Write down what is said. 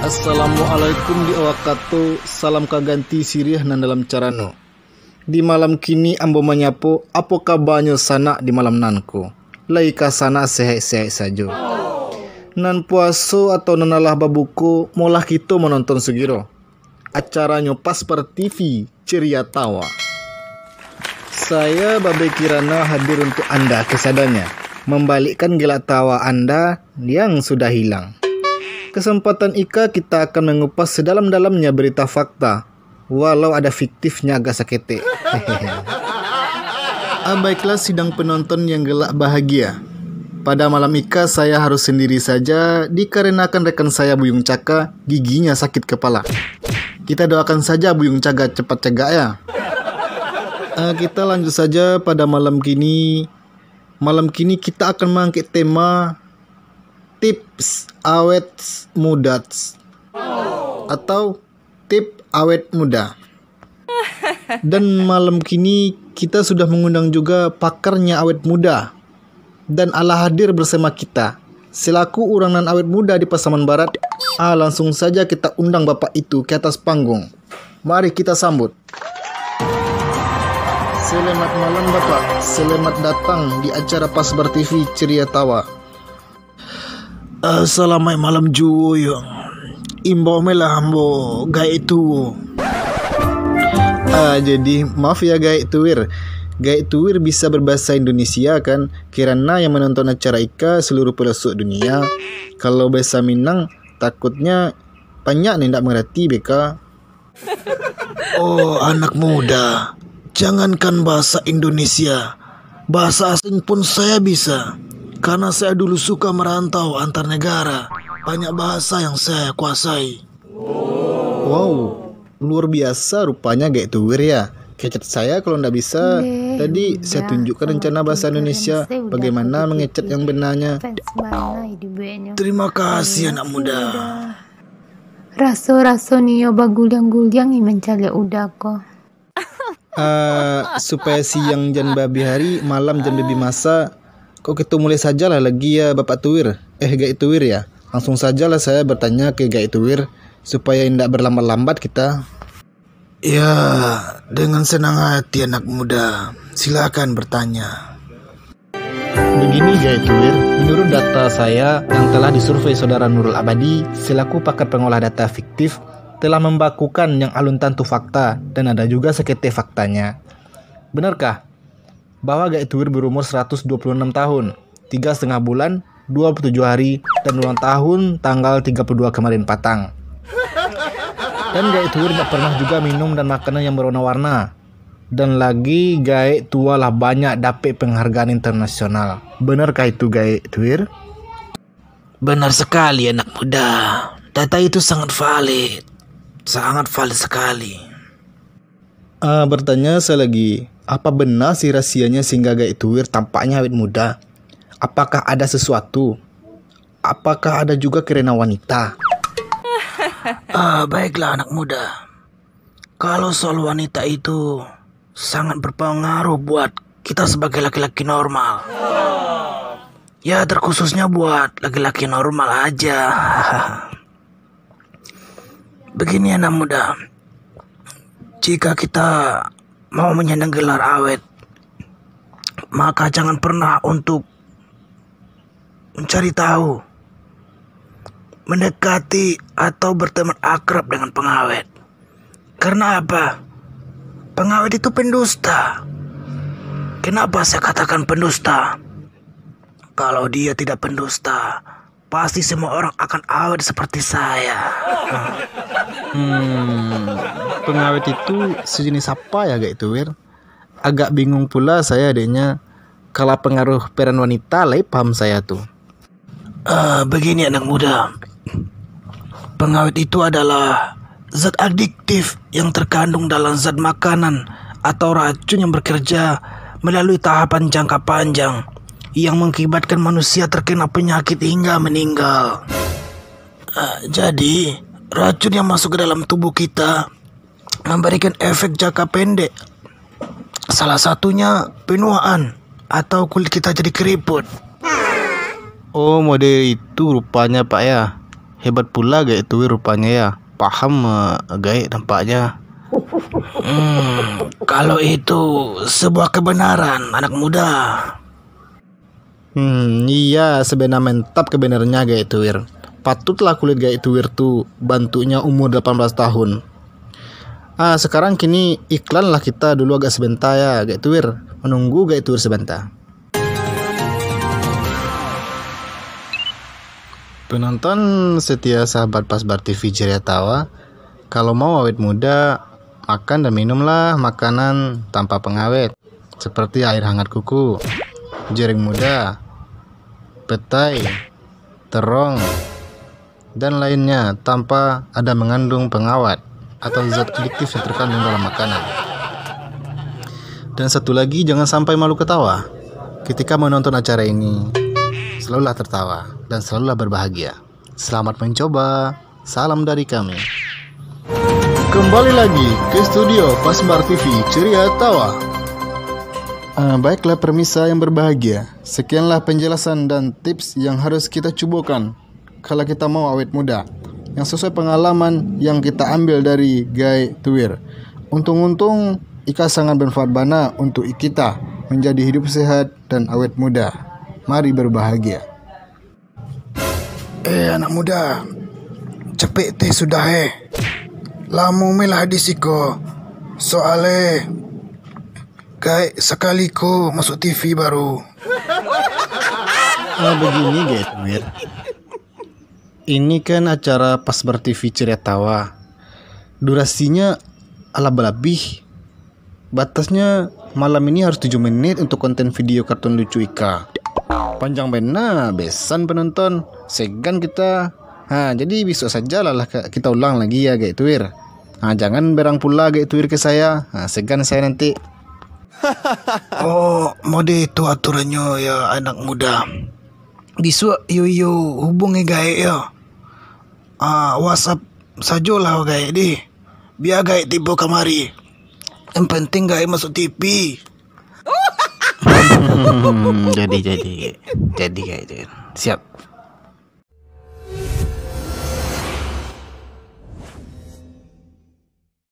Assalamualaikum di awakato, salam kaganti sirih nan dalam carano. Di malam kini ambo menyapo, apa kabarnya sana di malam nanko. Laika sana sehat-sehat saja. Nan puaso atau nanalah babuku, molah kita menonton segiro. Acaranya Pasper TV, ceria tawa. Saya Babe Kirana hadir untuk Anda kesadanya, membalikkan gelak tawa Anda yang sudah hilang. Kesempatan Ika kita akan mengupas sedalam-dalamnya berita fakta, walau ada fiktifnya agak sakete. Baiklah sidang penonton yang gelak bahagia. Pada malam Ika saya harus sendiri saja dikarenakan rekan saya Buyung Caka giginya sakit kepala. Kita doakan saja Buyung Caka cepat cegak ya. Kita lanjut saja pada malam kini. Malam kini kita akan mengangkat tema tips awet muda atau tip awet muda. Dan malam kini kita sudah mengundang juga pakarnya awet muda dan ala hadir bersama kita selaku uranan awet muda di Pasaman Barat. Langsung saja kita undang bapak itu ke atas panggung. Mari kita sambut. Selamat malam bapak, selamat datang di acara Pasper TV ceria tawa. Selamat malam Juyong. Imbo melambo gai itu. Jadi maaf ya gai tuwir. Gai tuwir bisa berbahasa Indonesia kan? Kirana yang menonton acara Ika seluruh pelosok dunia. Kalau bahasa Minang takutnya banyak nih ndak mengerti beka. Oh anak muda, jangankan bahasa Indonesia, bahasa asing pun saya bisa. Karena saya dulu suka merantau antar negara. Banyak bahasa yang saya kuasai. Wow, luar biasa rupanya gak itu wir ya. Kecet saya kalau ndak bisa. Tadi saya tunjukkan rencana bahasa Indonesia, bagaimana mengecet yang benarnya. Terima kasih anak muda. Raso-raso niyo bagulyang-gulyang mencari udah kok. Supaya siang jan babi hari, malam jan babi masa. Kok kita mulai sajalah lagi ya Bapak Tuwir. Gak Tuwir ya. Langsung sajalah saya bertanya ke Gak Tuwir supaya tidak berlambat-lambat kita. Ya, dengan senang hati anak muda. Silakan bertanya. Begini Gak Tuwir, menurut data saya yang telah disurvei saudara Nurul Abadi selaku pakar pengolah data fiktif telah membakukan yang alun tantu fakta dan ada juga sekete faktanya. Benarkah bahwa Gak Tuwir berumur 126 tahun, 3,5 bulan, 27 hari, dan ulang tahun tanggal 32 kemarin patang. Dan Gak Tuwir tak pernah juga minum dan makanan yang berwarna-warna. Dan lagi Gak tua lah banyak dapat penghargaan internasional. Benarkah itu Gak Tuwir? Benar sekali anak muda. Data itu sangat valid. Sangat valid sekali. Bertanya saya lagi. Apa benar sih rahasianya sehingga Gak Tuwir tampaknya awet muda? Apakah ada sesuatu? Apakah ada juga kirana wanita? Baiklah anak muda. Kalau soal wanita itu sangat berpengaruh buat kita sebagai laki-laki normal. Ya terkhususnya buat laki-laki normal aja. Begini anak muda. Jika kita mau menyandang gelar awet, maka jangan pernah untuk mencari tahu, mendekati atau berteman akrab dengan pengawet. Karena apa? Pengawet itu pendusta. Kenapa saya katakan pendusta? Kalau dia tidak pendusta, pasti semua orang akan awet seperti saya. Pengawet itu sejenis apa ya Gak Tuwir? Agak bingung pula saya adanya. Kalau pengaruh peran wanita lah paham saya tuh. Begini anak muda. Pengawet itu adalah zat adiktif yang terkandung dalam zat makanan atau racun yang bekerja melalui tahapan jangka panjang yang mengakibatkan manusia terkena penyakit hingga meninggal. Jadi racun yang masuk ke dalam tubuh kita memberikan efek jangka pendek. Salah satunya penuaan atau kulit kita jadi keriput. Oh mode itu rupanya Pak ya. Hebat pula gak itu rupanya ya. Paham gak tampaknya. Kalau itu sebuah kebenaran anak muda. Iya, sebenarnya mantap kebenarannya gak itu wir. Patutlah kulit gak itu wir tuh bantunya umur 18 tahun. Sekarang kini iklan lah kita dulu agak sebentar ya gak itu wir. Menunggu gak itu wir sebentar. Penonton setia sahabat Pasbar TV Ceria Tawa, kalau mau awet muda, makan dan minumlah makanan tanpa pengawet, seperti air hangat kuku, jaring muda, petai, terong, dan lainnya tanpa ada mengandung pengawet atau zat adiktif yang terkandung dalam makanan. Dan satu lagi, jangan sampai malu ketawa ketika menonton acara ini. Selalulah tertawa dan selalulah berbahagia. Selamat mencoba. Salam dari kami. Kembali lagi ke studio Pasbar TV Ceria Tawa. Baiklah permisa yang berbahagia. Sekianlah penjelasan dan tips yang harus kita cobakan kalau kita mau awet muda, yang sesuai pengalaman yang kita ambil dari Guy Tuwir. Untung-untung Ika sangat bermanfaat bana untuk kita menjadi hidup sehat dan awet muda. Mari berbahagia. Anak muda, cepet teh sudah Lamu melah disiko. Soale kayak sekali ko masuk TV baru. Begini guys, Wir. Ini kan acara Pasbar TV Ceria Tawa. Durasinya ala lebih. Batasnya malam ini harus 7 menit untuk konten video kartun lucu Ika. Panjang benar, besan penonton. Segan kita. Jadi besok saja lah kita ulang lagi ya guys Tuir. Jangan berang pula guys Tuir ke saya. Segan saya nanti. Oh, mode itu aturannya ya anak muda. Besok yo hubungi guys ya. WhatsApp sajalah guys di. Biar guys tiba kamari. Yang penting guys masuk TV. Jadi guys. Siap.